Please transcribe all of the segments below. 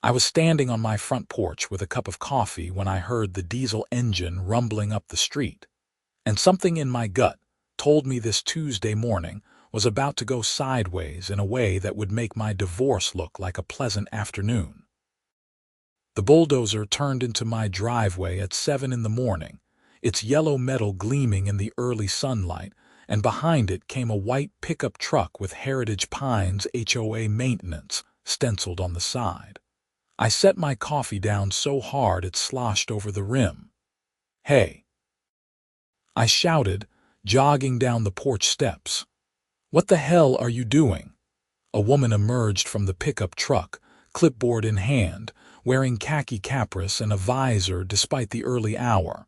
I was standing on my front porch with a cup of coffee when I heard the diesel engine rumbling up the street, and something in my gut told me this Tuesday morning was about to go sideways in a way that would make my divorce look like a pleasant afternoon. The bulldozer turned into my driveway at 7 in the morning, its yellow metal gleaming in the early sunlight, and behind it came a white pickup truck with Heritage Pines HOA maintenance stenciled on the side. I set my coffee down so hard it sloshed over the rim. "Hey!" I shouted, jogging down the porch steps. "What the hell are you doing?" A woman emerged from the pickup truck, clipboard in hand, wearing khaki capris and a visor despite the early hour.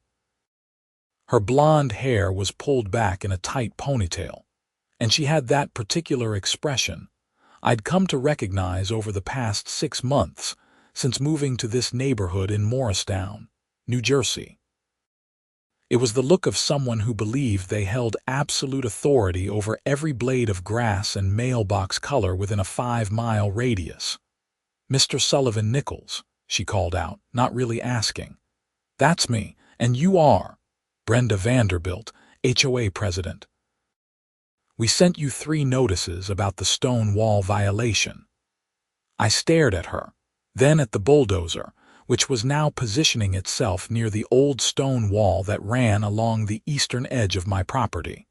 Her blonde hair was pulled back in a tight ponytail, and she had that particular expression I'd come to recognize over the past 6 months since moving to this neighborhood in Morristown, New Jersey. It was the look of someone who believed they held absolute authority over every blade of grass and mailbox color within a 5-mile radius. "Mr. Sullivan Nichols," she called out, not really asking. "That's me, and you are Brenda Vanderbilt, HOA president. We sent you 3 notices about the stone wall violation." I stared at her, then at the bulldozer, which was now positioning itself near the old stone wall that ran along the eastern edge of my property.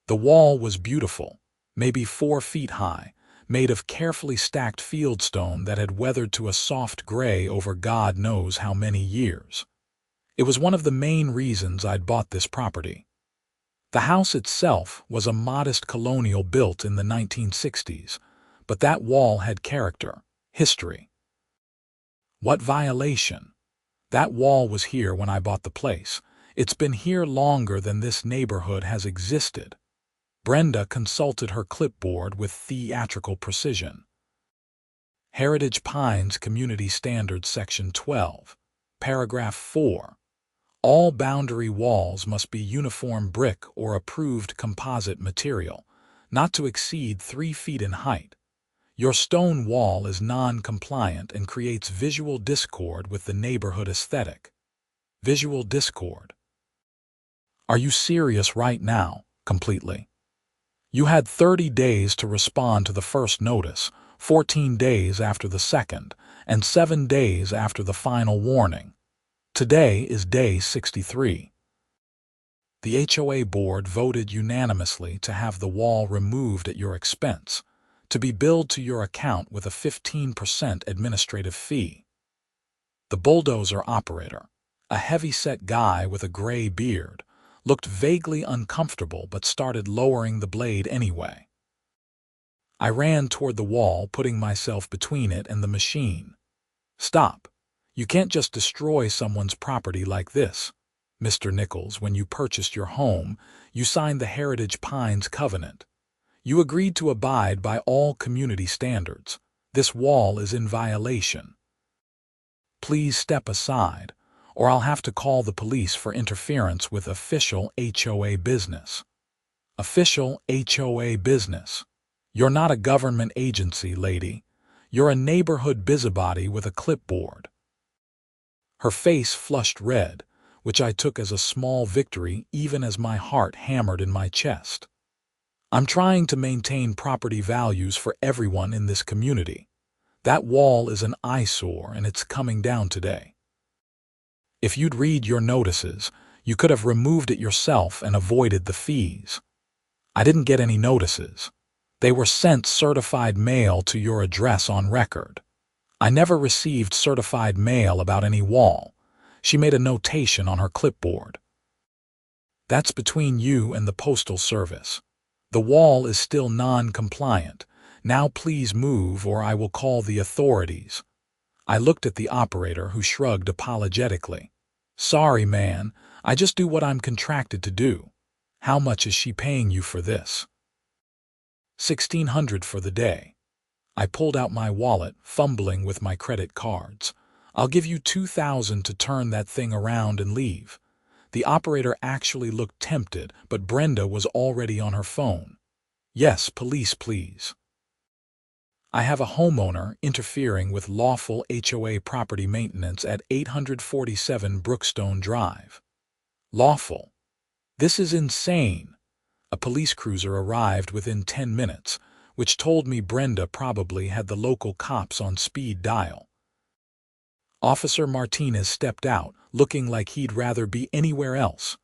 The wall was beautiful, maybe 4 feet high, made of carefully stacked fieldstone that had weathered to a soft gray over God knows how many years. It was one of the main reasons I'd bought this property. The house itself was a modest colonial built in the 1960s, but that wall had character, history. What violation? That wall was here when I bought the place. It's been here longer than this neighborhood has existed. Brenda consulted her clipboard with theatrical precision. Heritage Pines Community Standards Section 12, Paragraph 4. All boundary walls must be uniform brick or approved composite material, not to exceed 3 feet in height. Your stone wall is non-compliant and creates visual discord with the neighborhood aesthetic. Visual discord. Are you serious right now? Completely. You had 30 days to respond to the first notice, 14 days after the second, and 7 days after the final warning. Today is day 63. The HOA board voted unanimously to have the wall removed at your expense, to be billed to your account with a 15% administrative fee. The bulldozer operator, a heavy-set guy with a gray beard, looked vaguely uncomfortable but started lowering the blade anyway. I ran toward the wall, putting myself between it and the machine. "Stop. You can't just destroy someone's property like this. Mr. Nichols, when you purchased your home, you signed the Heritage Pines Covenant. You agreed to abide by all community standards. This wall is in violation. Please step aside, or I'll have to call the police for interference with official HOA business." Official HOA business. You're not a government agency, lady. You're a neighborhood busybody with a clipboard. Her face flushed red, which I took as a small victory even as my heart hammered in my chest. I'm trying to maintain property values for everyone in this community. That wall is an eyesore and it's coming down today. If you'd read your notices, you could have removed it yourself and avoided the fees. I didn't get any notices. They were sent certified mail to your address on record. I never received certified mail about any wall. She made a notation on her clipboard. That's between you and the Postal Service. The wall is still non-compliant. Now please move or I will call the authorities. I looked at the operator, who shrugged apologetically. "Sorry, man. I just do what I'm contracted to do. How much is she paying you for this?" $1,600 for the day. I pulled out my wallet, fumbling with my credit cards. "I'll give you $2,000 to turn that thing around and leave." The operator actually looked tempted, but Brenda was already on her phone. "Yes, police, please." I have a homeowner interfering with lawful HOA property maintenance at 847 Brookstone Drive. Lawful. This is insane. A police cruiser arrived within 10 minutes, which told me Brenda probably had the local cops on speed dial. Officer Martinez stepped out, looking like he'd rather be anywhere else.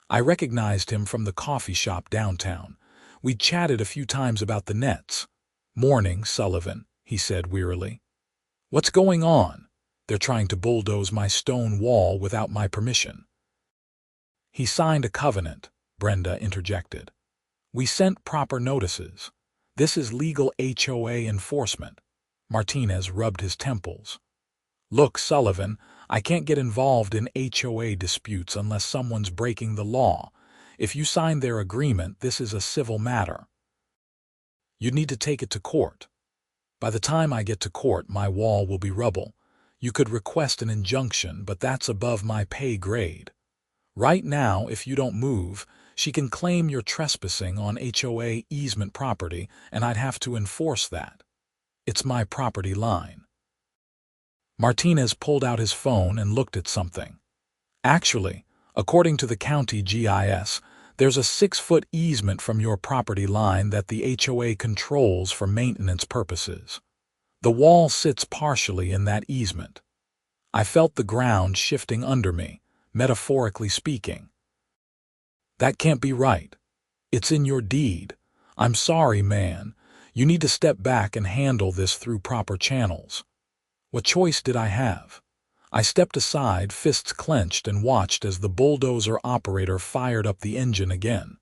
I recognized him from the coffee shop downtown. We'd chatted a few times about the nets. "Morning, Sullivan," he said wearily. "What's going on?" "They're trying to bulldoze my stone wall without my permission." "He signed a covenant," Brenda interjected. "We sent proper notices. This is legal HOA enforcement." Martinez rubbed his temples. "Look, Sullivan, I can't get involved in HOA disputes unless someone's breaking the law. If you signed their agreement, this is a civil matter. You'd need to take it to court. By the time I get to court, my wall will be rubble. You could request an injunction, but that's above my pay grade. Right now, if you don't move, she can claim you're trespassing on HOA easement property, and I'd have to enforce that. It's my property line." Martinez pulled out his phone and looked at something. "Actually, according to the county GIS, there's a 6-foot easement from your property line that the HOA controls for maintenance purposes. The wall sits partially in that easement." I felt the ground shifting under me, metaphorically speaking. "That can't be right. It's in your deed. I'm sorry, man. You need to step back and handle this through proper channels." What choice did I have? I stepped aside, fists clenched, and watched as the bulldozer operator fired up the engine again.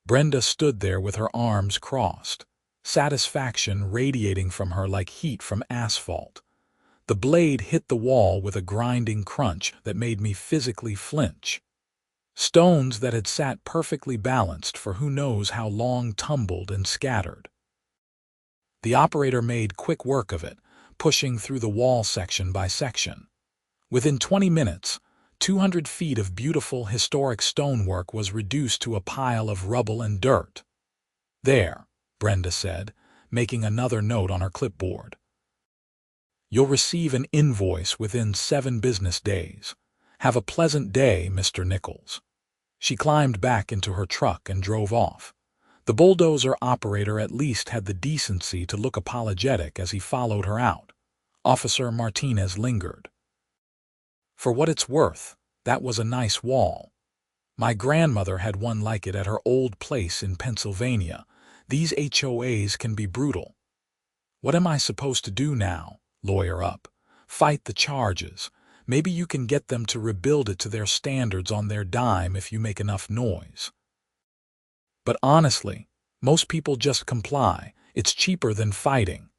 Brenda stood there with her arms crossed, satisfaction radiating from her like heat from asphalt. The blade hit the wall with a grinding crunch that made me physically flinch. Stones that had sat perfectly balanced for who knows how long tumbled and scattered. The operator made quick work of it, pushing through the wall section by section. Within 20 minutes, 200 feet of beautiful historic stonework was reduced to a pile of rubble and dirt. "There," Brenda said, making another note on her clipboard. "You'll receive an invoice within 7 business days. Have a pleasant day, Mr. Nichols." She climbed back into her truck and drove off. The bulldozer operator at least had the decency to look apologetic as he followed her out. Officer Martinez lingered. "For what it's worth, that was a nice wall. My grandmother had one like it at her old place in Pennsylvania. These HOAs can be brutal." "What am I supposed to do now? Lawyer up? Fight the charges? Maybe you can get them to rebuild it to their standards on their dime if you make enough noise." "But honestly, most people just comply. It's cheaper than fighting."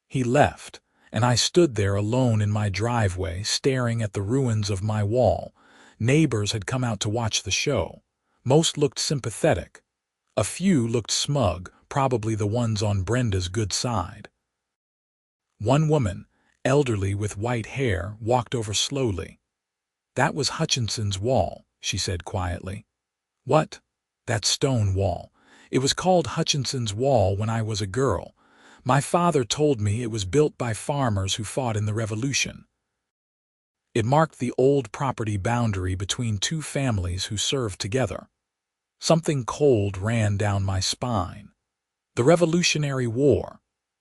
He left, and I stood there alone in my driveway staring at the ruins of my wall. Neighbors had come out to watch the show. Most looked sympathetic. A few looked smug, probably the ones on Brenda's good side. One woman, elderly with white hair, walked over slowly. "That was Hutchinson's wall," she said quietly. "What?" "That stone wall. It was called Hutchinson's Wall when I was a girl. My father told me it was built by farmers who fought in the Revolution. It marked the old property boundary between 2 families who served together." Something cold ran down my spine. The Revolutionary War.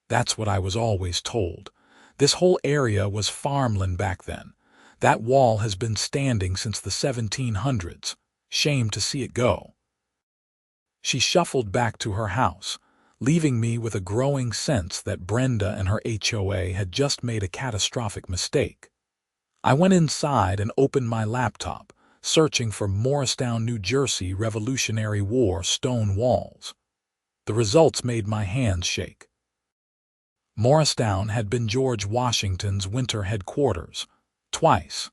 That's what I was always told. This whole area was farmland back then. That wall has been standing since the 1700s. Shame to see it go. She shuffled back to her house, leaving me with a growing sense that Brenda and her HOA had just made a catastrophic mistake. I went inside and opened my laptop, searching for Morristown, New Jersey Revolutionary War stone walls. The results made my hands shake. Morristown had been George Washington's winter headquarters, twice.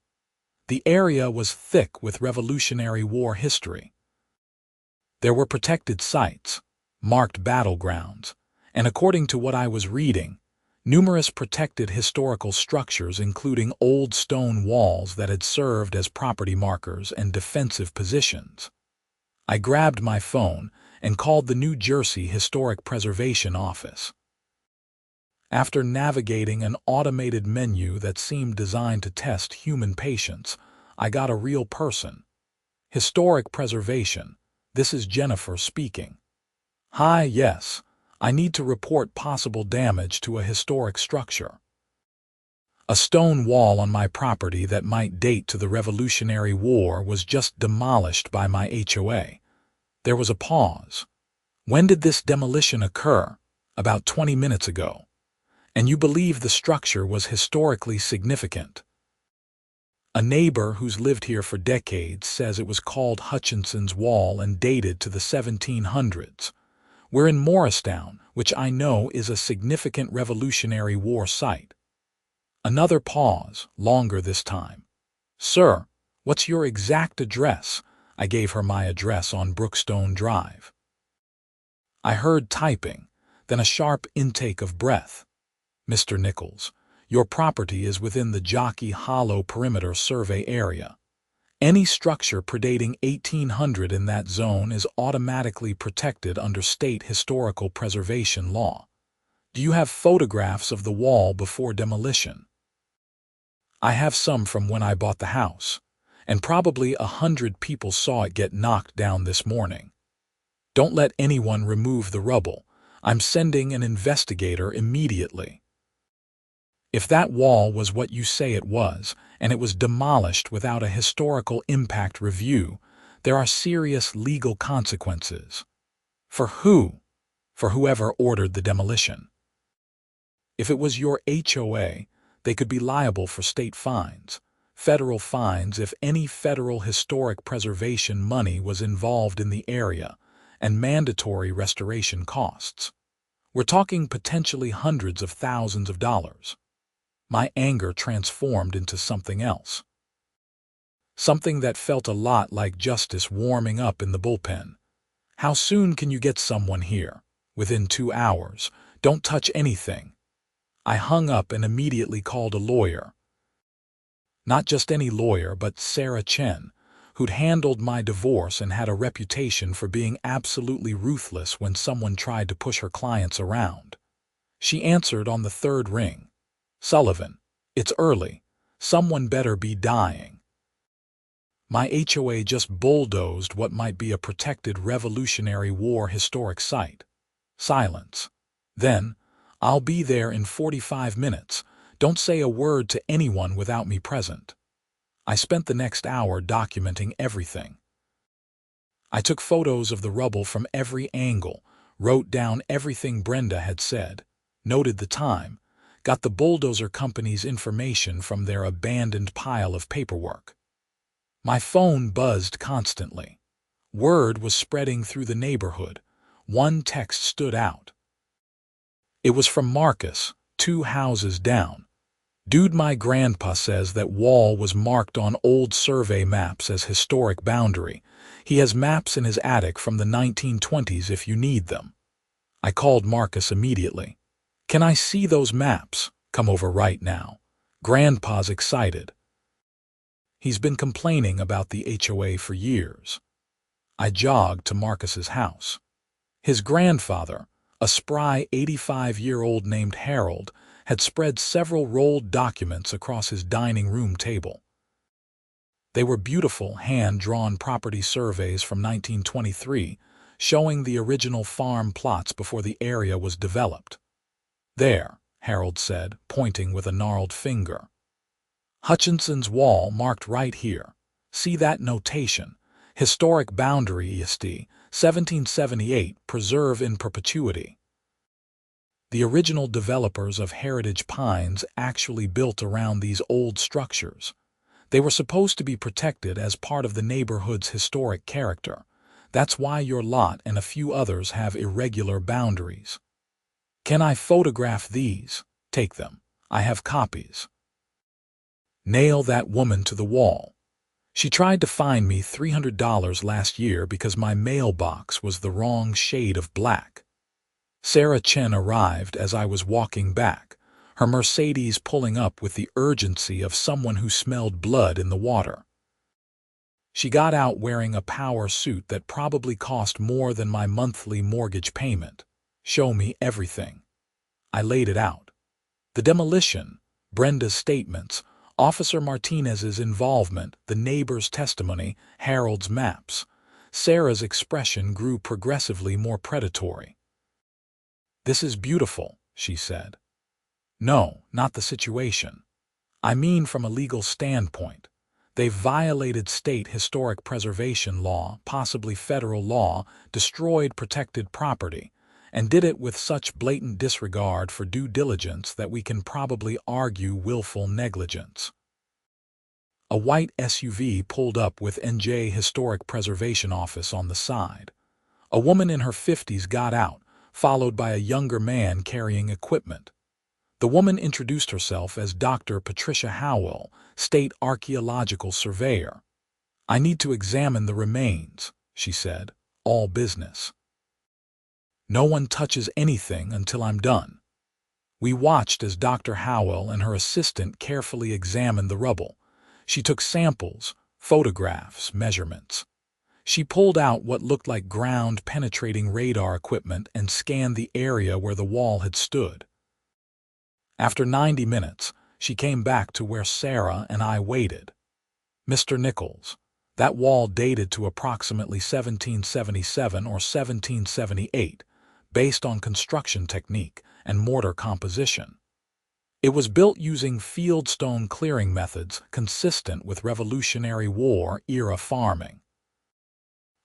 The area was thick with Revolutionary War history. There were protected sites, marked battlegrounds, and according to what I was reading, numerous protected historical structures including old stone walls that had served as property markers and defensive positions. I grabbed my phone and called the New Jersey Historic Preservation Office. After navigating an automated menu that seemed designed to test human patience, I got a real person. Historic preservation. This is Jennifer speaking. Hi, yes. I need to report possible damage to a historic structure. A stone wall on my property that might date to the Revolutionary War was just demolished by my HOA. There was a pause. When did this demolition occur? About 20 minutes ago. And you believe the structure was historically significant. A neighbor who's lived here for decades says it was called Hutchinson's Wall and dated to the 1700s. We're in Morristown, which I know is a significant Revolutionary War site. Another pause, longer this time. Sir, what's your exact address? I gave her my address on Brookstone Drive. I heard typing, then a sharp intake of breath. Mr. Nichols, your property is within the Jockey Hollow Perimeter Survey area. Any structure predating 1800 in that zone is automatically protected under state historical preservation law. Do you have photographs of the wall before demolition? I have some from when I bought the house, and probably 100 people saw it get knocked down this morning. Don't let anyone remove the rubble. I'm sending an investigator immediately. If that wall was what you say it was, and it was demolished without a historical impact review, there are serious legal consequences. For who? For whoever ordered the demolition. If it was your HOA, they could be liable for state fines, federal fines if any federal historic preservation money was involved in the area, and mandatory restoration costs. We're talking potentially hundreds of thousands of dollars. My anger transformed into something else. Something that felt a lot like justice warming up in the bullpen. How soon can you get someone here? Within 2 hours. Don't touch anything. I hung up and immediately called a lawyer. Not just any lawyer, but Sarah Chen, who'd handled my divorce and had a reputation for being absolutely ruthless when someone tried to push her clients around. She answered on the third ring. Sullivan, it's early. Someone better be dying. My HOA just bulldozed what might be a protected Revolutionary War historic site. Silence. Then, I'll be there in 45 minutes. Don't say a word to anyone without me present. I spent the next hour documenting everything. I took photos of the rubble from every angle, wrote down everything Brenda had said, noted the time, got the bulldozer company's information from their abandoned pile of paperwork. My phone buzzed constantly. Word was spreading through the neighborhood. One text stood out. It was from Marcus, 2 houses down. Dude, my grandpa says that wall was marked on old survey maps as historic boundary. He has maps in his attic from the 1920s if you need them. I called Marcus immediately. Can I see those maps? Come over right now. Grandpa's excited. He's been complaining about the HOA for years. I jogged to Marcus's house. His grandfather, a spry 85-year-old named Harold, had spread several rolled documents across his dining room table. They were beautiful hand-drawn property surveys from 1923, showing the original farm plots before the area was developed. There, Harold said, pointing with a gnarled finger. Hutchinson's Wall marked right here. See that notation? Historic boundary ESD, 1778, preserve in perpetuity. The original developers of Heritage Pines actually built around these old structures. They were supposed to be protected as part of the neighborhood's historic character. That's why your lot and a few others have irregular boundaries. Can I photograph these? Take them. I have copies. Nail that woman to the wall. She tried to fine me $300 last year because my mailbox was the wrong shade of black. Sarah Chen arrived as I was walking back, her Mercedes pulling up with the urgency of someone who smelled blood in the water. She got out wearing a power suit that probably cost more than my monthly mortgage payment. Show me everything. I laid it out. The demolition, Brenda's statements, Officer Martinez's involvement, the neighbor's testimony, Harold's maps. Sarah's expression grew progressively more predatory. "This is beautiful," she said. "No, not the situation. I mean from a legal standpoint. They've violated state historic preservation law, possibly federal law, destroyed protected property, and did it with such blatant disregard for due diligence that we can probably argue willful negligence." A white SUV pulled up with NJ Historic Preservation Office on the side. A woman in her 50s got out, followed by a younger man carrying equipment. The woman introduced herself as Dr. Patricia Howell, State Archaeological Surveyor. "I need to examine the remains," she said, "all business. No one touches anything until I'm done." We watched as Dr. Howell and her assistant carefully examined the rubble. She took samples, photographs, measurements. She pulled out what looked like ground-penetrating radar equipment and scanned the area where the wall had stood. After 90 minutes, she came back to where Sarah and I waited. "Mr. Nichols, that wall dated to approximately 1777 or 1778, based on construction technique and mortar composition. It was built using fieldstone clearing methods consistent with Revolutionary War-era farming.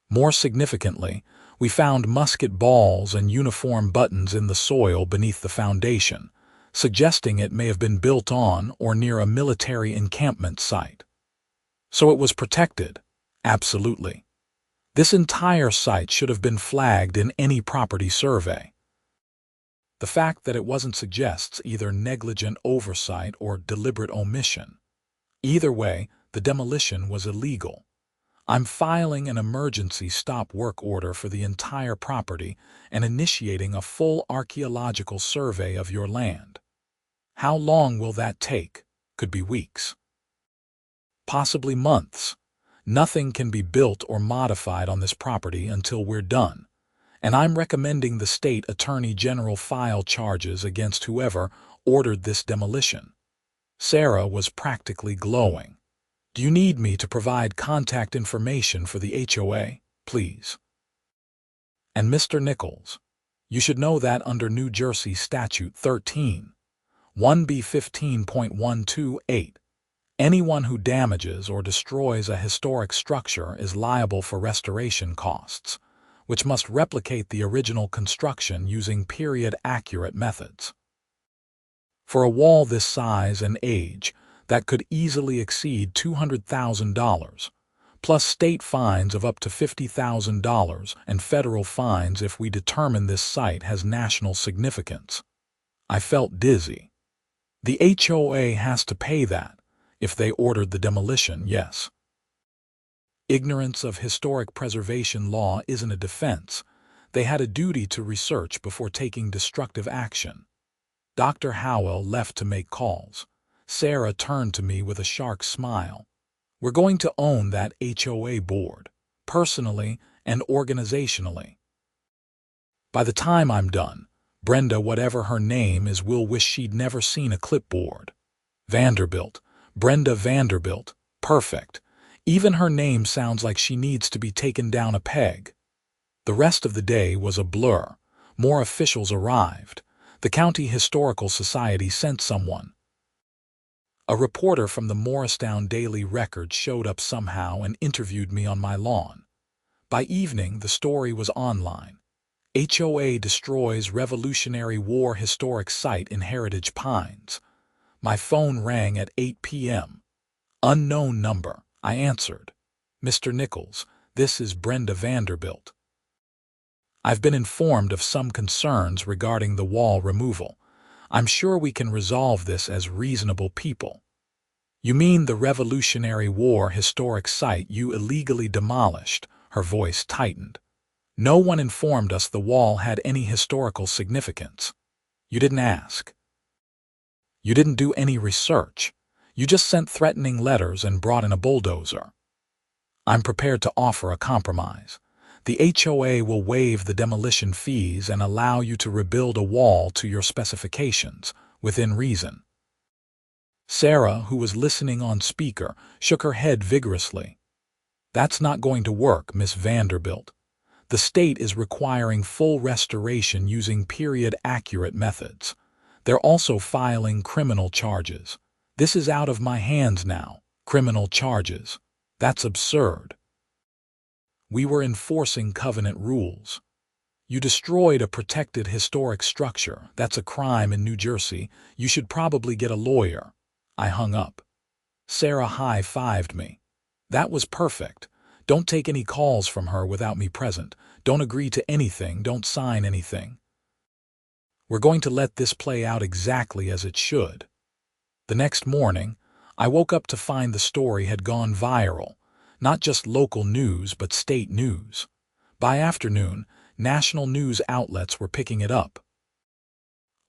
More significantly, we found musket balls and uniform buttons in the soil beneath the foundation, suggesting it may have been built on or near a military encampment site. So it was protected, absolutely. This entire site should have been flagged in any property survey. The fact that it wasn't suggests either negligent oversight or deliberate omission. Either way, the demolition was illegal. I'm filing an emergency stop work order for the entire property and initiating a full archaeological survey of your land. How long will that take? Could be weeks. Possibly months. Nothing can be built or modified on this property until we're done. And I'm recommending the state attorney general file charges against whoever ordered this demolition." Sarah was practically glowing. "Do you need me to provide contact information for the HOA, please? And Mr. Nichols, you should know that under New Jersey Statute 13(1)(b)(15.128), anyone who damages or destroys a historic structure is liable for restoration costs, which must replicate the original construction using period-accurate methods. For a wall this size and age, that could easily exceed $200,000, plus state fines of up to $50,000 and federal fines if we determine this site has national significance. I felt dizzy. The HOA has to pay that, if they ordered the demolition, yes. Ignorance of historic preservation law isn't a defense. They had a duty to research before taking destructive action. Dr. Howell left to make calls. Sarah turned to me with a sharp smile. "We're going to own that HOA board, personally and organizationally. By the time I'm done, Brenda, whatever her name is, will wish she'd never seen a clipboard. Vanderbilt, Brenda Vanderbilt, perfect. Even her name sounds like she needs to be taken down a peg." The rest of the day was a blur. More officials arrived. The County Historical Society sent someone. A reporter from the Morristown Daily Record showed up somehow and interviewed me on my lawn. By evening, the story was online. HOA destroys Revolutionary War historic site in Heritage Pines. My phone rang at 8 p.m. "Unknown number," I answered. "Mr. Nichols, this is Brenda Vanderbilt. I've been informed of some concerns regarding the wall removal. I'm sure we can resolve this as reasonable people." "You mean the Revolutionary War historic site you illegally demolished?" Her voice tightened. "No one informed us the wall had any historical significance. You didn't ask. You didn't do any research. You just sent threatening letters and brought in a bulldozer. I'm prepared to offer a compromise. The HOA will waive the demolition fees and allow you to rebuild a wall to your specifications, within reason. Sarah, who was listening on speaker, shook her head vigorously. That's not going to work, Miss Vanderbilt. The state is requiring full restoration using period-accurate methods. They're also filing criminal charges. This is out of my hands now. Criminal charges. That's absurd. We were enforcing covenant rules. You destroyed a protected historic structure. That's a crime in New Jersey. You should probably get a lawyer. I hung up. Sarah high-fived me. That was perfect. Don't take any calls from her without me present. Don't agree to anything. Don't sign anything. We're going to let this play out exactly as it should. The next morning, I woke up to find the story had gone viral. Not just local news, but state news. By afternoon, national news outlets were picking it up.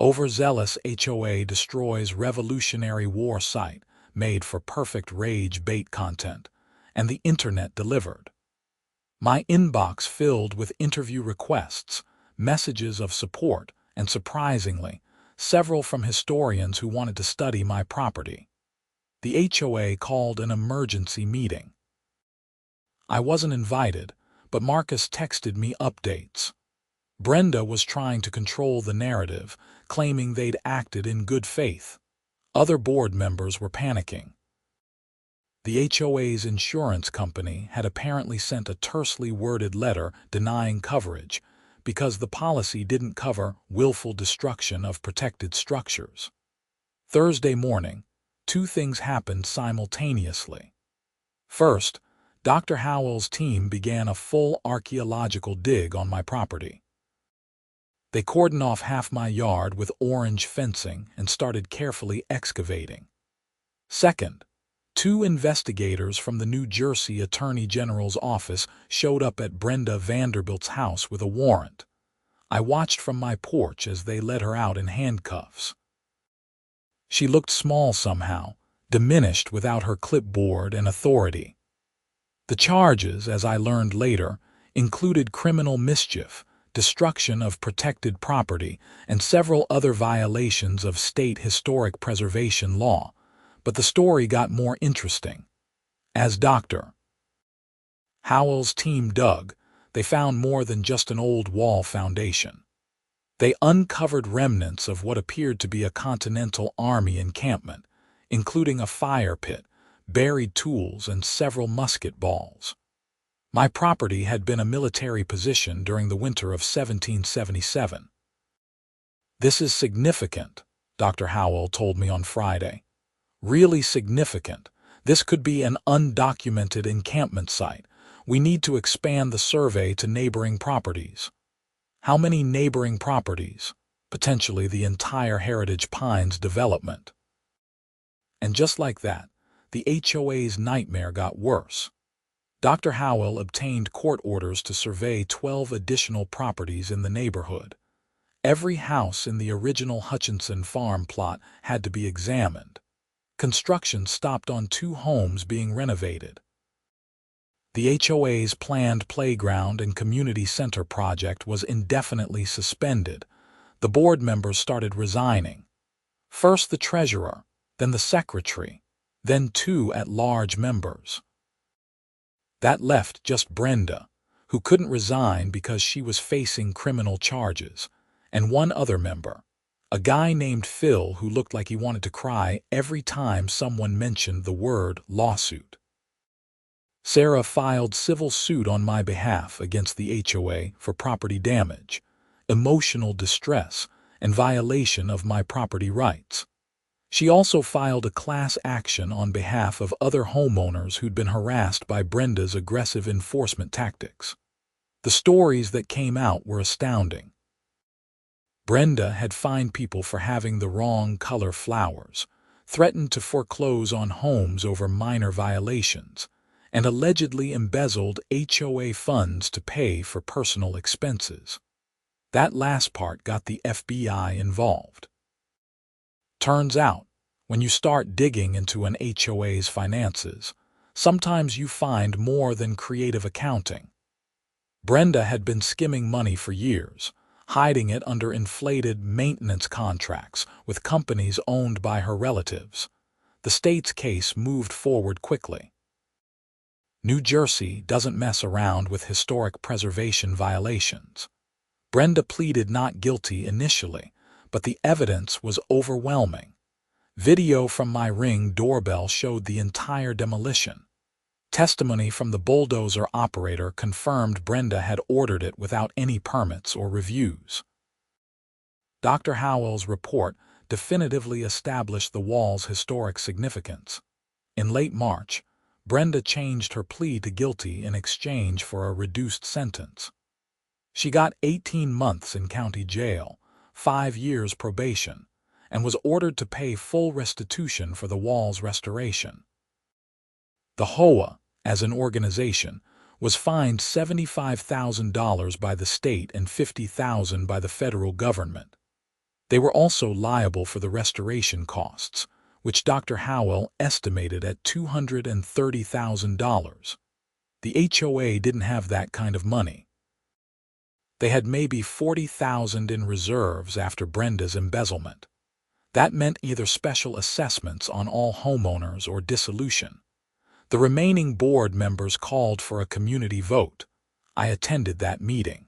Overzealous HOA destroys Revolutionary War site made for perfect rage bait content, and the internet delivered. My inbox filled with interview requests, messages of support, and surprisingly, several from historians who wanted to study my property. The HOA called an emergency meeting. I wasn't invited, but Marcus texted me updates. Brenda was trying to control the narrative, claiming they'd acted in good faith. Other board members were panicking. The HOA's insurance company had apparently sent a tersely worded letter denying coverage because the policy didn't cover willful destruction of protected structures. Thursday morning, two things happened simultaneously. First, Dr. Howell's team began a full archaeological dig on my property. They cordoned off half my yard with orange fencing and started carefully excavating. Second, two investigators from the New Jersey Attorney General's office showed up at Brenda Vanderbilt's house with a warrant. I watched from my porch as they led her out in handcuffs. She looked small somehow, diminished without her clipboard and authority. The charges, as I learned later, included criminal mischief, destruction of protected property, and several other violations of state historic preservation law. But the story got more interesting. As Dr. Howell's team dug, they found more than just an old wall foundation. They uncovered remnants of what appeared to be a Continental Army encampment, including a fire pit, buried tools, and several musket balls. My property had been a military position during the winter of 1777. This is significant, Dr. Howell told me on Friday. Really significant. This could be an undocumented encampment site. We need to expand the survey to neighboring properties. How many neighboring properties? Potentially the entire Heritage Pines development. And just like that, the HOA's nightmare got worse. Dr. Howell obtained court orders to survey 12 additional properties in the neighborhood. Every house in the original Hutchinson farm plot had to be examined. Construction stopped on 2 homes being renovated. The HOA's planned playground and community center project was indefinitely suspended. The board members started resigning. First the treasurer, then the secretary, then 2 at-large members. That left just Brenda, who couldn't resign because she was facing criminal charges, and 1 other member, a guy named Phil who looked like he wanted to cry every time someone mentioned the word lawsuit. Sarah filed civil suit on my behalf against the HOA for property damage, emotional distress, and violation of my property rights. She also filed a class action on behalf of other homeowners who'd been harassed by Brenda's aggressive enforcement tactics. The stories that came out were astounding. Brenda had fined people for having the wrong color flowers, threatened to foreclose on homes over minor violations, and allegedly embezzled HOA funds to pay for personal expenses. That last part got the FBI involved. Turns out, when you start digging into an HOA's finances, sometimes you find more than creative accounting. Brenda had been skimming money for years, hiding it under inflated maintenance contracts with companies owned by her relatives. The state's case moved forward quickly. New Jersey doesn't mess around with historic preservation violations. Brenda pleaded not guilty initially, but the evidence was overwhelming. Video from my Ring doorbell showed the entire demolition. Testimony from the bulldozer operator confirmed Brenda had ordered it without any permits or reviews. Dr. Howell's report definitively established the wall's historic significance. In late March, Brenda changed her plea to guilty in exchange for a reduced sentence. She got 18 months in county jail, 5 years probation, and was ordered to pay full restitution for the wall's restoration. The HOA, as an organization, was fined $75,000 by the state and $50,000 by the federal government. They were also liable for the restoration costs, which Dr. Howell estimated at $230,000. The HOA didn't have that kind of money. They had maybe $40,000 in reserves after Brenda's embezzlement. That meant either special assessments on all homeowners or dissolution. The remaining board members called for a community vote. I attended that meeting.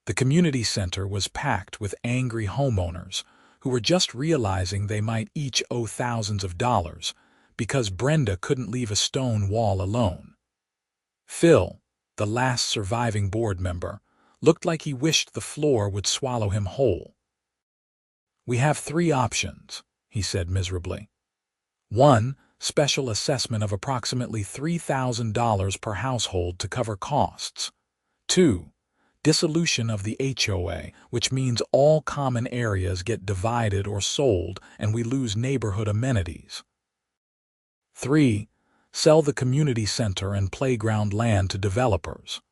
The community center was packed with angry homeowners who were just realizing they might each owe thousands of dollars because Brenda couldn't leave a stone wall alone. Phil, the last surviving board member, looked like he wished the floor would swallow him whole. "We have 3 options," he said miserably. 1. Special assessment of approximately $3,000 per household to cover costs. 2. Dissolution of the HOA, which means all common areas get divided or sold and we lose neighborhood amenities. 3. Sell the community center and playground land to developers.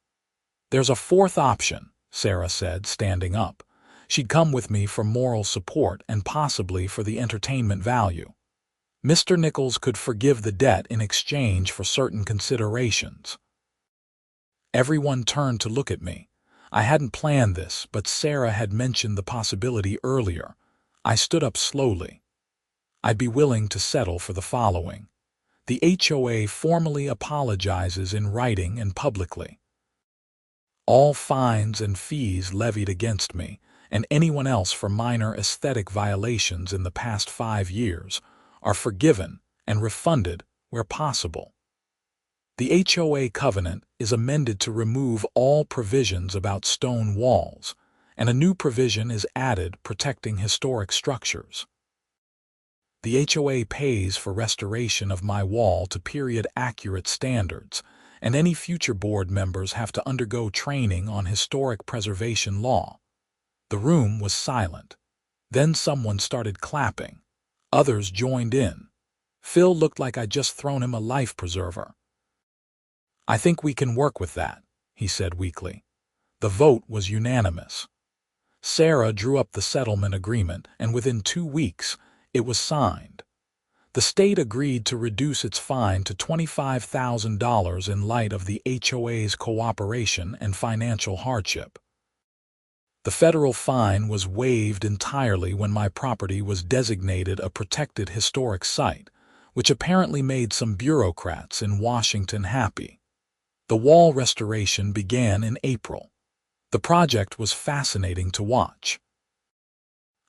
"There's a 4th option," Sarah said, standing up. She'd come with me for moral support and possibly for the entertainment value. Mr. Nichols could forgive the debt in exchange for certain considerations. Everyone turned to look at me. I hadn't planned this, but Sarah had mentioned the possibility earlier. I stood up slowly. I'd be willing to settle for the following. The HOA formally apologizes in writing and publicly. All fines and fees levied against me, and anyone else for minor aesthetic violations in the past 5 years, are forgiven and refunded where possible. The HOA covenant is amended to remove all provisions about stone walls, and a new provision is added protecting historic structures. The HOA pays for restoration of my wall to period-accurate standards, and any future board members have to undergo training on historic preservation law. The room was silent. Then someone started clapping. Others joined in. Phil looked like I'd just thrown him a life preserver. "I think we can work with that," he said weakly. The vote was unanimous. Sarah drew up the settlement agreement, and within 2 weeks, it was signed. The state agreed to reduce its fine to $25,000 in light of the HOA's cooperation and financial hardship. The federal fine was waived entirely when my property was designated a protected historic site, which apparently made some bureaucrats in Washington happy. The wall restoration began in April. The project was fascinating to watch.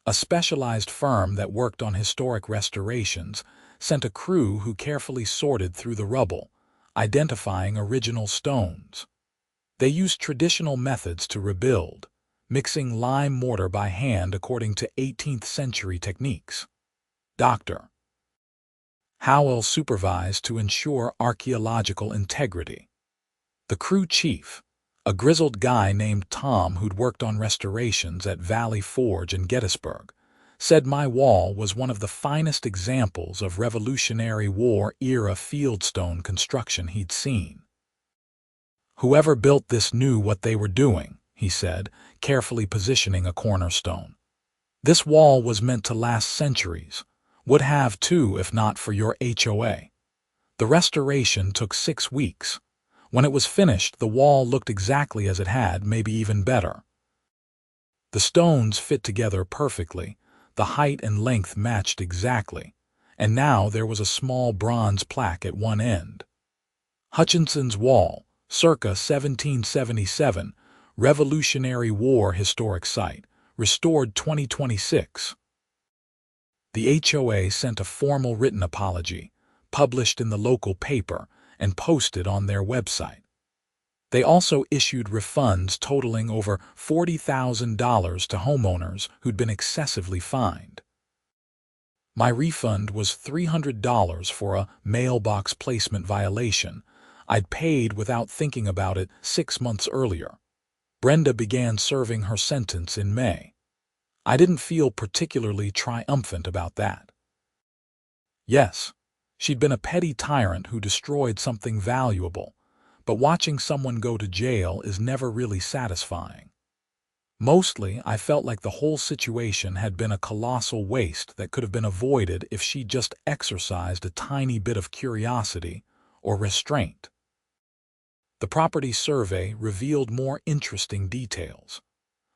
A specialized firm that worked on historic restorations sent a crew who carefully sorted through the rubble, identifying original stones. They used traditional methods to rebuild, mixing lime mortar by hand according to 18th century techniques. Dr. Howell supervised to ensure archaeological integrity. The crew chief, a grizzled guy named Tom who'd worked on restorations at Valley Forge in Gettysburg, said my wall was one of the finest examples of Revolutionary War-era fieldstone construction he'd seen. "Whoever built this knew what they were doing," he said, carefully positioning a cornerstone. "This wall was meant to last centuries, would have too if not for your HOA. The restoration took 6 weeks. When it was finished, the wall looked exactly as it had, maybe even better." The stones fit together perfectly, the height and length matched exactly, and now there was a small bronze plaque at one end. Hutchinson's Wall, circa 1777, Revolutionary War Historic Site, restored 2026. The HOA sent a formal written apology, published in the local paper, and posted on their website. They also issued refunds totaling over $40,000 to homeowners who'd been excessively fined. My refund was $300 for a mailbox placement violation I'd paid without thinking about it 6 months earlier. Brenda began serving her sentence in May. I didn't feel particularly triumphant about that. Yes, she'd been a petty tyrant who destroyed something valuable, but watching someone go to jail is never really satisfying. Mostly, I felt like the whole situation had been a colossal waste that could have been avoided if she'd just exercised a tiny bit of curiosity or restraint. The property survey revealed more interesting details.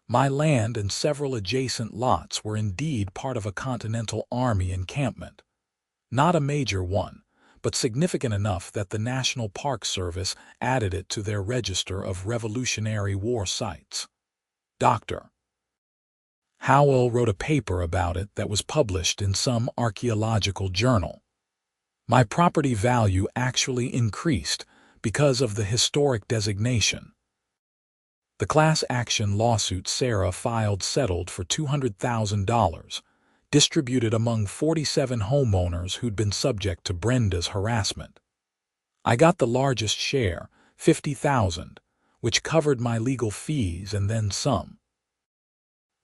My land and several adjacent lots were indeed part of a Continental Army encampment. Not a major one, but significant enough that the National Park Service added it to their register of Revolutionary War sites. Dr. Howell wrote a paper about it that was published in some archaeological journal. My property value actually increased because of the historic designation. The class action lawsuit Sarah filed settled for $200,000, distributed among 47 homeowners who'd been subject to Brenda's harassment. I got the largest share, $50,000, which covered my legal fees and then some.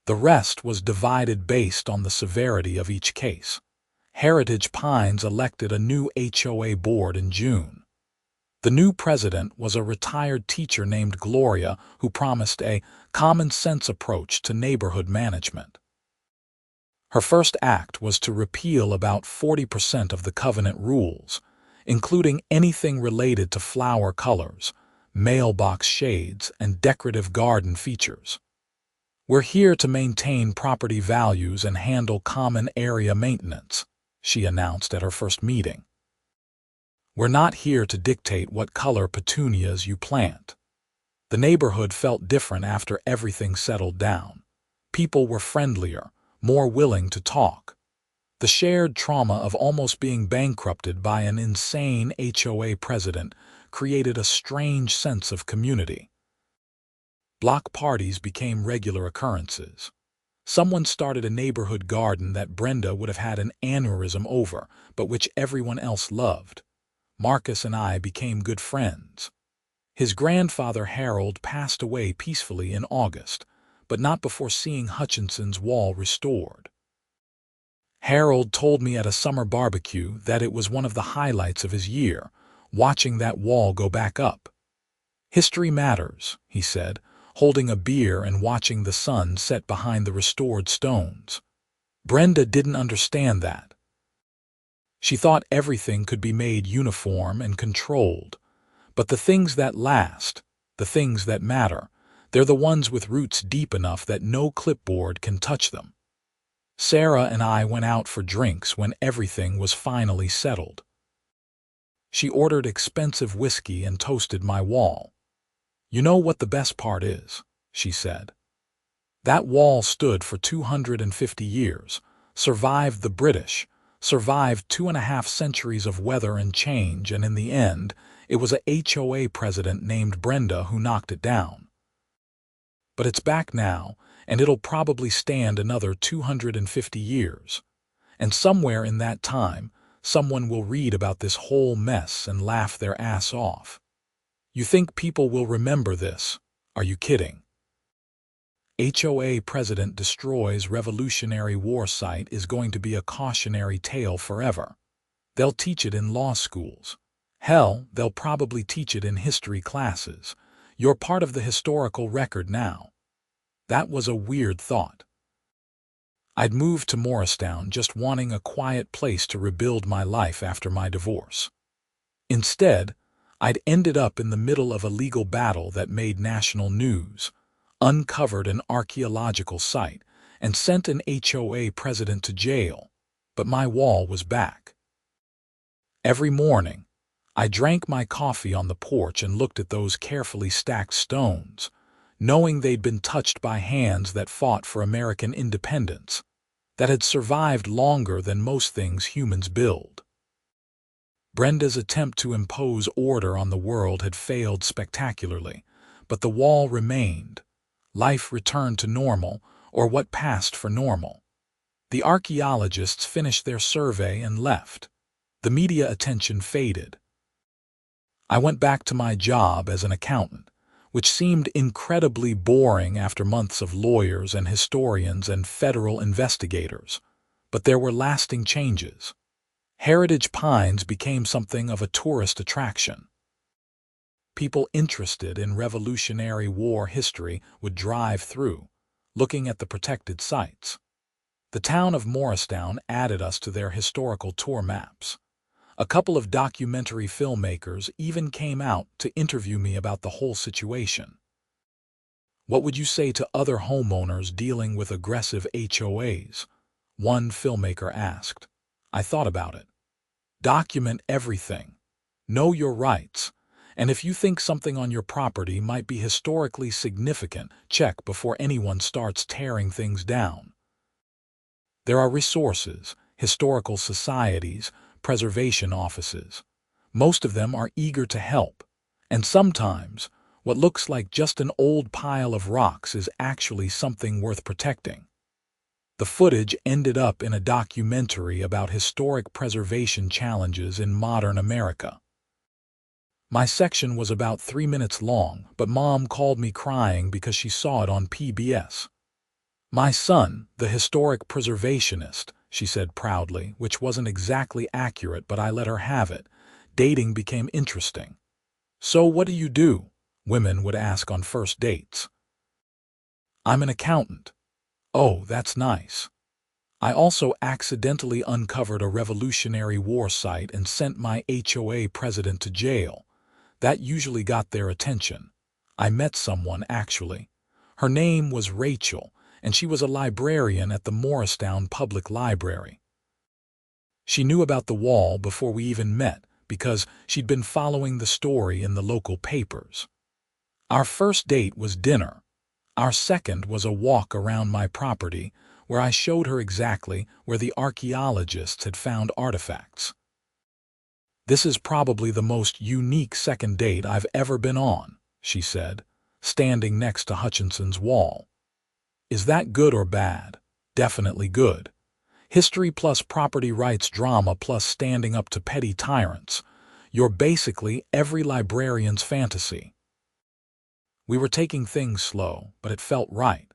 The rest was divided based on the severity of each case. Heritage Pines elected a new HOA board in June. The new president was a retired teacher named Gloria who promised a common-sense approach to neighborhood management. Her first act was to repeal about 40% of the covenant rules, including anything related to flower colors, mailbox shades, and decorative garden features. "We're here to maintain property values and handle common area maintenance," she announced at her first meeting. "We're not here to dictate what color petunias you plant." The neighborhood felt different after everything settled down. People were friendlier, more willing to talk. The shared trauma of almost being bankrupted by an insane HOA president created a strange sense of community. Block parties became regular occurrences. Someone started a neighborhood garden that Brenda would have had an aneurysm over, but which everyone else loved. Marcus and I became good friends. His grandfather Harold passed away peacefully in August, but not before seeing Hutchinson's Wall restored. Harold told me at a summer barbecue that it was one of the highlights of his year, watching that wall go back up. "History matters," he said, holding a beer and watching the sun set behind the restored stones. Brenda didn't understand that. She thought everything could be made uniform and controlled. But the things that last, the things that matter, they're the ones with roots deep enough that no clipboard can touch them. Sarah and I went out for drinks when everything was finally settled. She ordered expensive whiskey and toasted my wall. "You know what the best part is," she said. "That wall stood for 250 years, survived the British, survived 2.5 centuries of weather and change, and in the end, it was a HOA president named Brenda who knocked it down. But it's back now, and it'll probably stand another 250 years. And somewhere in that time, someone will read about this whole mess and laugh their ass off. You think people will remember this? Are you kidding? HOA president destroys Revolutionary War site is going to be a cautionary tale forever. They'll teach it in law schools. Hell, they'll probably teach it in history classes. You're part of the historical record now. That was a weird thought. I'd moved to Morristown just wanting a quiet place to rebuild my life after my divorce. Instead, I'd ended up in the middle of a legal battle that made national news, uncovered an archaeological site, and sent an HOA president to jail, but my wall was back. Every morning, I drank my coffee on the porch and looked at those carefully stacked stones, knowing they'd been touched by hands that fought for American independence, that had survived longer than most things humans build. Brenda's attempt to impose order on the world had failed spectacularly, but the wall remained. Life returned to normal, or what passed for normal. The archaeologists finished their survey and left. The media attention faded. I went back to my job as an accountant, which seemed incredibly boring after months of lawyers and historians and federal investigators. But there were lasting changes. Heritage Pines became something of a tourist attraction. People interested in Revolutionary War history would drive through, looking at the protected sites. The town of Morristown added us to their historical tour maps. A couple of documentary filmmakers even came out to interview me about the whole situation. What would you say to other homeowners dealing with aggressive HOAs? One filmmaker asked. I thought about it. Document everything. Know your rights. And if you think something on your property might be historically significant, check before anyone starts tearing things down. There are resources, historical societies, preservation offices. Most of them are eager to help. And sometimes, what looks like just an old pile of rocks is actually something worth protecting. The footage ended up in a documentary about historic preservation challenges in modern America. My section was about 3 minutes long, but Mom called me crying because she saw it on PBS. My son, the historic preservationist, she said proudly, which wasn't exactly accurate, but I let her have it. Dating became interesting. So what do you do? Women would ask on first dates. I'm an accountant. Oh, that's nice. I also accidentally uncovered a Revolutionary War site and sent my HOA president to jail. That usually got their attention. I met someone, actually. Her name was Rachel, and she was a librarian at the Morristown Public Library. She knew about the wall before we even met because she'd been following the story in the local papers. Our first date was dinner. Our second was a walk around my property where I showed her exactly where the archaeologists had found artifacts. This is probably the most unique second date I've ever been on, she said, standing next to Hutchinson's wall. Is that good or bad? Definitely good. History plus property rights drama plus standing up to petty tyrants. You're basically every librarian's fantasy. We were taking things slow, but it felt right.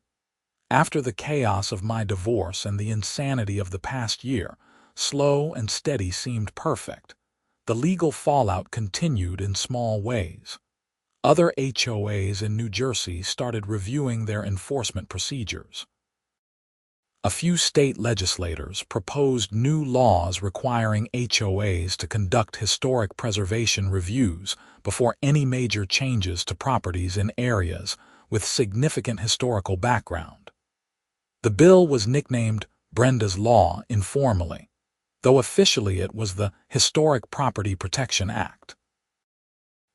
After the chaos of my divorce and the insanity of the past year, slow and steady seemed perfect. The legal fallout continued in small ways. Other HOAs in New Jersey started reviewing their enforcement procedures. A few state legislators proposed new laws requiring HOAs to conduct historic preservation reviews before any major changes to properties in areas with significant historical background. The bill was nicknamed Brenda's Law informally, though officially it was the Historic Property Protection Act.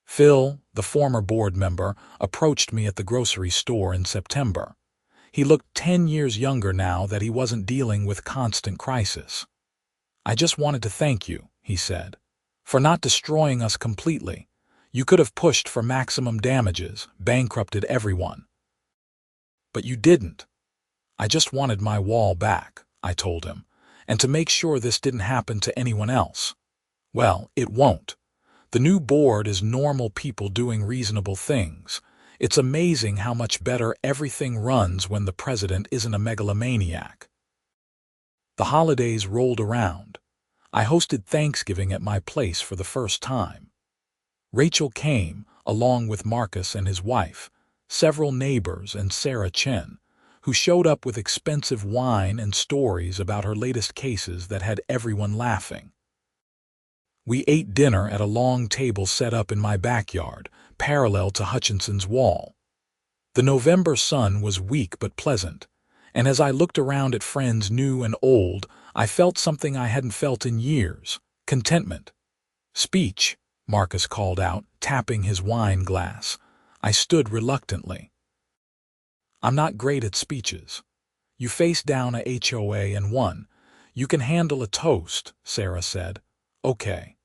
Phil, the former board member, approached me at the grocery store in September. He looked 10 years younger now that he wasn't dealing with constant crisis. I just wanted to thank you, he said, for not destroying us completely. You could have pushed for maximum damages, bankrupted everyone. But you didn't. I just wanted my wall back, I told him, and to make sure this didn't happen to anyone else. Well, it won't. The new board is normal people doing reasonable things. It's amazing how much better everything runs when the president isn't a megalomaniac. The holidays rolled around. I hosted Thanksgiving at my place for the first time. Rachel came, along with Marcus and his wife, several neighbors, and Sarah Chen, who showed up with expensive wine and stories about her latest cases that had everyone laughing. We ate dinner at a long table set up in my backyard, parallel to Hutchinson's wall. The November sun was weak but pleasant, and as I looked around at friends new and old, I felt something I hadn't felt in years: contentment. "Speech," Marcus called out, tapping his wine glass. I stood reluctantly. "I'm not great at speeches. You faced down a HOA and won. You can handle a toast," Sarah said. "Okay.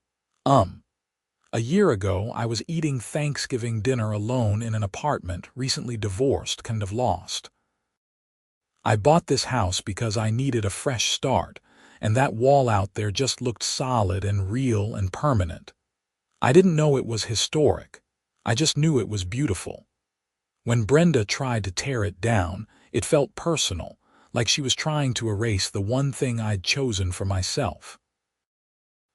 A year ago, I was eating Thanksgiving dinner alone in an apartment, recently divorced, kind of lost. I bought this house because I needed a fresh start, and that wall out there just looked solid and real and permanent. I didn't know it was historic. I just knew it was beautiful. When Brenda tried to tear it down, it felt personal, like she was trying to erase the one thing I'd chosen for myself.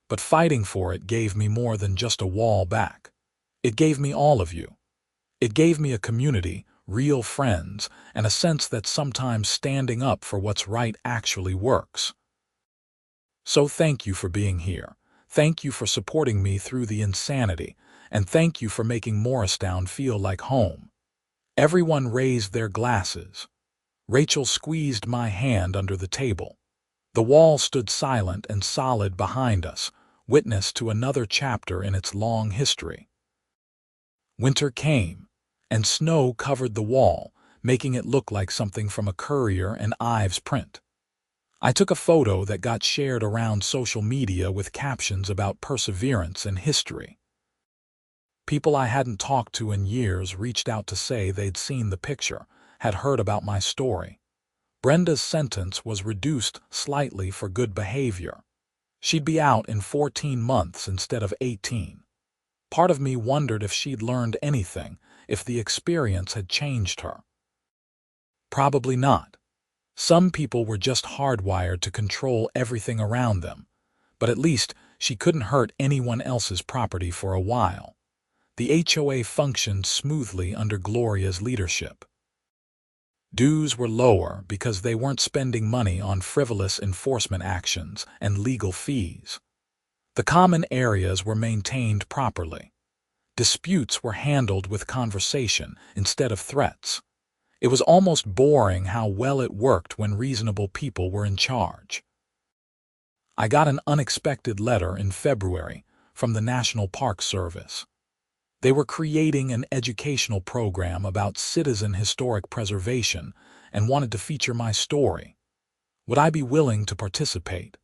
But fighting for it gave me more than just a wall back. It gave me all of you. It gave me a community, real friends, and a sense that sometimes standing up for what's right actually works. So thank you for being here. Thank you for supporting me through the insanity, and thank you for making Morristown feel like home." Everyone raised their glasses. Rachel squeezed my hand under the table. The wall stood silent and solid behind us, witness to another chapter in its long history. Winter came, and snow covered the wall, making it look like something from a Currier and Ives print. I took a photo that got shared around social media with captions about perseverance and history. People I hadn't talked to in years reached out to say they'd seen the picture, had heard about my story. Brenda's sentence was reduced slightly for good behavior. She'd be out in 14 months instead of 18. Part of me wondered if she'd learned anything, if the experience had changed her. Probably not. Some people were just hardwired to control everything around them, but at least she couldn't hurt anyone else's property for a while. The HOA functioned smoothly under Gloria's leadership. Dues were lower because they weren't spending money on frivolous enforcement actions and legal fees. The common areas were maintained properly. Disputes were handled with conversation instead of threats. It was almost boring how well it worked when reasonable people were in charge. I got an unexpected letter in February from the National Park Service. They were creating an educational program about citizen historic preservation and wanted to feature my story. Would I be willing to participate?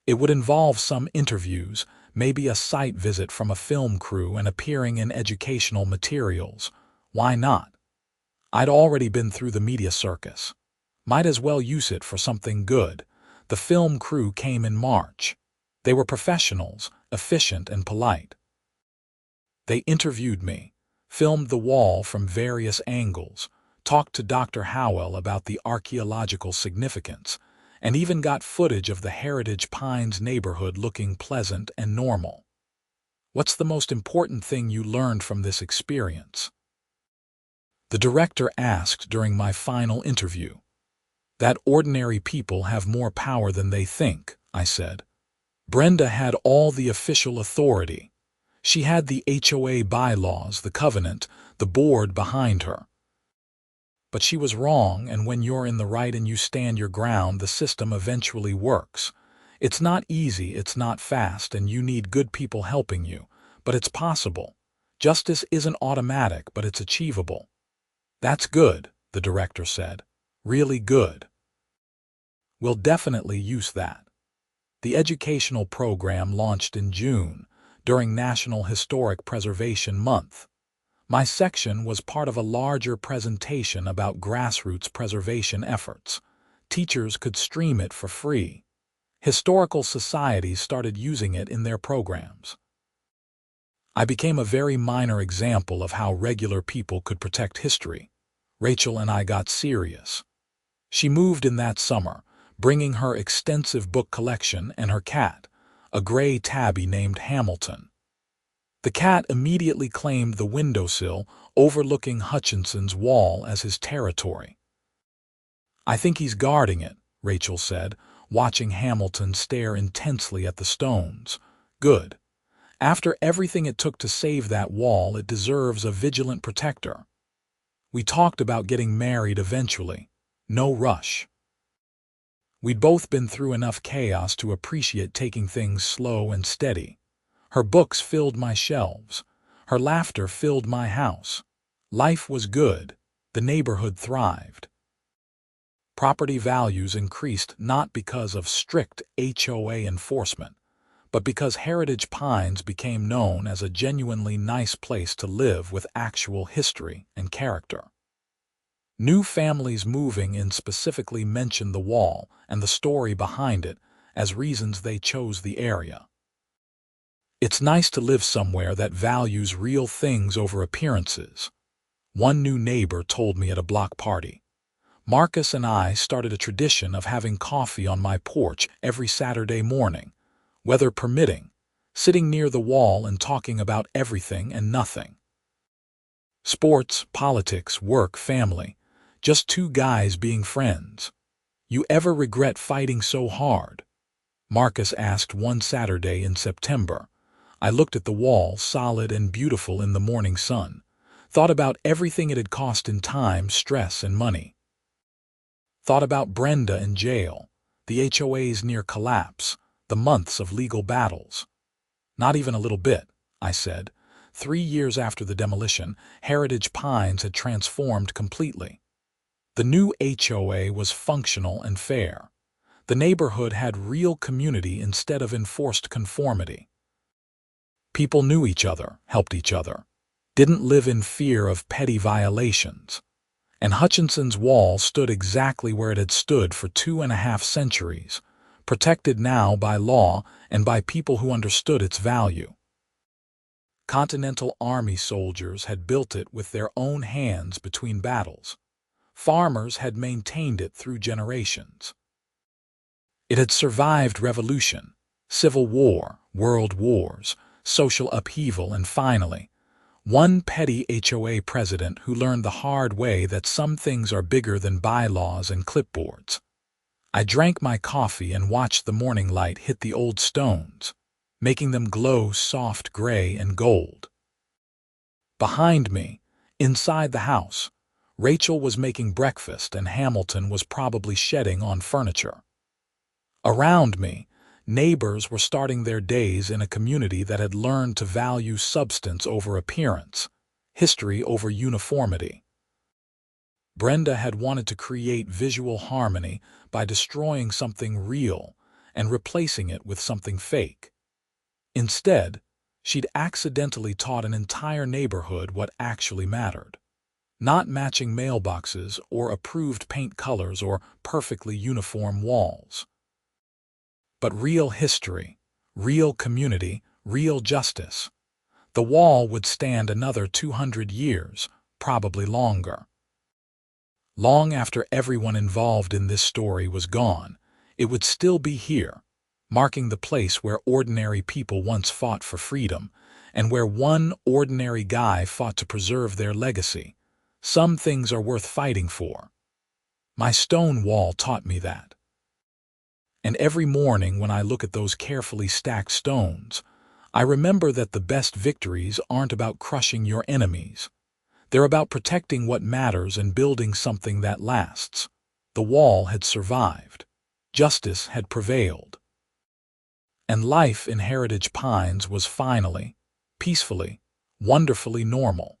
It would involve some interviews, maybe a site visit from a film crew, and appearing in educational materials. Why not? I'd already been through the media circus. Might as well use it for something good. The film crew came in March. They were professionals, efficient and polite. They interviewed me, filmed the wall from various angles, talked to Dr. Howell about the archaeological significance, and even got footage of the Heritage Pines neighborhood looking pleasant and normal. What's the most important thing you learned from this experience? The director asked during my final interview. That ordinary people have more power than they think, I said. Brenda had all the official authority. She had the HOA bylaws, the covenant, the board behind her. But she was wrong, and when you're in the right and you stand your ground, the system eventually works. It's not easy, it's not fast, and you need good people helping you, but it's possible. Justice isn't automatic, but it's achievable. That's good, the director said. Really good. We'll definitely use that. The educational program launched in June, during National Historic Preservation Month. My section was part of a larger presentation about grassroots preservation efforts. Teachers could stream it for free. Historical societies started using it in their programs. I became a very minor example of how regular people could protect history. Rachel and I got serious. She moved in that summer, bringing her extensive book collection and her cat, a gray tabby named Hamilton. The cat immediately claimed the windowsill overlooking Hutchinson's wall as his territory. I think he's guarding it, Rachel said, watching Hamilton stare intensely at the stones. Good. After everything it took to save that wall, it deserves a vigilant protector. We talked about getting married eventually. No rush. We'd both been through enough chaos to appreciate taking things slow and steady. Her books filled my shelves. Her laughter filled my house. Life was good. The neighborhood thrived. Property values increased not because of strict HOA enforcement, but because Heritage Pines became known as a genuinely nice place to live with actual history and character. New families moving in specifically mentioned the wall and the story behind it as reasons they chose the area. It's nice to live somewhere that values real things over appearances, one new neighbor told me at a block party. Marcus and I started a tradition of having coffee on my porch every Saturday morning, weather permitting, sitting near the wall and talking about everything and nothing. Sports, politics, work, family, just two guys being friends. You ever regret fighting so hard? Marcus asked one Saturday in September. I looked at the wall, solid and beautiful in the morning sun, thought about everything it had cost in time, stress, and money. Thought about Brenda in jail, the HOA's near collapse, the months of legal battles. Not even a little bit, I said. 3 years after the demolition, Heritage Pines had transformed completely. The new HOA was functional and fair. The neighborhood had real community instead of enforced conformity. People knew each other, helped each other, didn't live in fear of petty violations. And Hutchinson's wall stood exactly where it had stood for 2.5 centuries, protected now by law and by people who understood its value. Continental Army soldiers had built it with their own hands between battles. Farmers had maintained it through generations. It had survived revolution, civil war, world wars, social upheaval, and finally, one petty HOA president who learned the hard way that some things are bigger than bylaws and clipboards. I drank my coffee and watched the morning light hit the old stones, making them glow soft gray and gold. Behind me, inside the house, Rachel was making breakfast and Hamilton was probably shedding on furniture. Around me, neighbors were starting their days in a community that had learned to value substance over appearance, history over uniformity. Brenda had wanted to create visual harmony by destroying something real and replacing it with something fake. Instead, she'd accidentally taught an entire neighborhood what actually mattered. Not matching mailboxes or approved paint colors or perfectly uniform walls. But real history, real community, real justice. The wall would stand another 200 years, probably longer. Long after everyone involved in this story was gone, it would still be here, marking the place where ordinary people once fought for freedom, and where one ordinary guy fought to preserve their legacy. Some things are worth fighting for. My stone wall taught me that. And every morning when I look at those carefully stacked stones, I remember that the best victories aren't about crushing your enemies. They're about protecting what matters and building something that lasts. The wall had survived. Justice had prevailed. And life in Heritage Pines was finally, peacefully, wonderfully normal.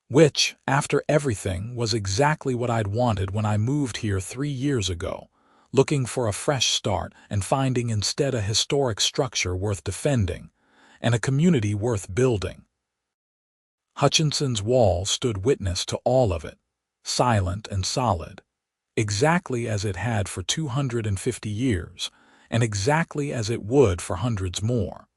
Which, after everything, was exactly what I'd wanted when I moved here 3 years ago, looking for a fresh start and finding instead a historic structure worth defending and a community worth building. Hutchinson's wall stood witness to all of it, silent and solid, exactly as it had for 250 years, and exactly as it would for hundreds more.